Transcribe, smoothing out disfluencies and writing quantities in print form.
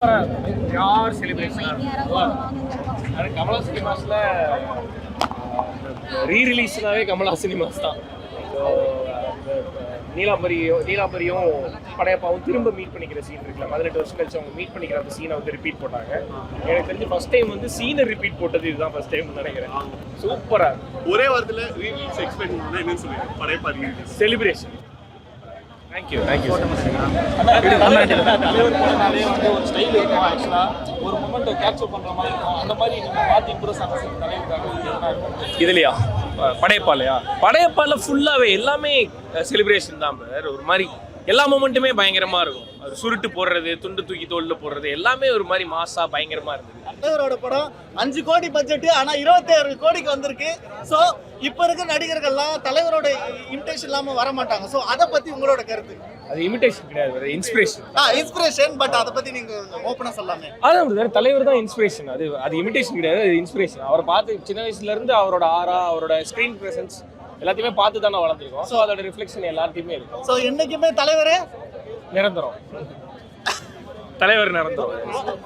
யார் celebration Kamala சினிமாஸ்ல ரீரிலீஸ்னாவே Kamala cinemas தான். நீலாம்பரியும் படையப்பாவும் திரும்ப மீட் பண்ணிக்கிற சீன் இருக்குல்ல, 18 வருஷம் கழிச்சு அவங்க மீட் பண்ணிக்கிற அந்த சீனை வந்து ரிப்பீட் போட்டாங்க. எனக்கு தெரிஞ்சு ஃபர்ஸ்ட் டைம் வந்து சீனை ரிப்பீட் போட்டது இதுதான் ஃபர்ஸ்ட் டைம் நினைக்கிறேன். சூப்பரா ஒரே வாரத்தில் ரீலீஸ் எக்ஸ்பெக்ட் பண்ணா என்னன்னு சொல்லுங்க. படையப்பா செலிப்ரேஷன். தேங்க்யூ தலைவர் போனாலே வந்து ஒரு ஸ்டைல் இருக்கும். ஆக்சுவலாக ஒரு மொமெண்ட்டை கேப்சர் பண்ணுற மாதிரி இருக்கும். அந்த மாதிரி நீங்கள் பார்த்து இம்ப்ரெஸ் ஆன தலைவர் இதுலையா படையப்பாலையா? படையப்பால ஃபுல்லாகவே எல்லாமே செலிப்ரேஷன் தான் brother. ஒரு மாதிரி எல்லா மூமெண்ட்டுமே பயங்கரமாக இருக்கும். அது சுருட்டு போடுறது, துண்டு தூக்கி தோளில் போடுறது, எல்லாமே ஒரு மாதிரி மாசா பயங்கரமாக இருந்தது. தலைவரோட படம் 5 கோடி பட்ஜெட், ஆனால் 26 கோடிக்கு வந்திருக்கு. ஸோ இப்போ இருக்க நடிகர்கள்லாம் தலைவரோட இமிடேஷன் இல்லாமல் வர மாட்டாங்க. ஸோ அதை பற்றி உங்களோட கருத்து? அது இமிடேஷன் கிடையாது, இன்ஸ்பிரேஷன். இன்ஸ்பிரேஷன். பட் அதை பற்றி நீங்கள் ஓப்பனாக சொல்லாமே. அதான் தலைவர் தான் இன்ஸ்பிரேஷன். அது இமிடேஷன் கிடையாது, அது இன்ஸ்பிரேஷன். அவரை பார்த்து சின்ன வயசுலேருந்து அவரோட ஆரா, அவரோட ஸ்க்ரீன் ப்ரெசன்ஸ் எல்லாத்தையுமே பார்த்து தானே வளர்ந்துருக்கோம். ஸோ அதோட ரிஃப்ளெக்ஷன் எல்லாத்தையுமே இருக்கும். ஸோ என்றைக்குமே தலைவரே நிரந்தரம். தலைவர் நிரந்தரம்.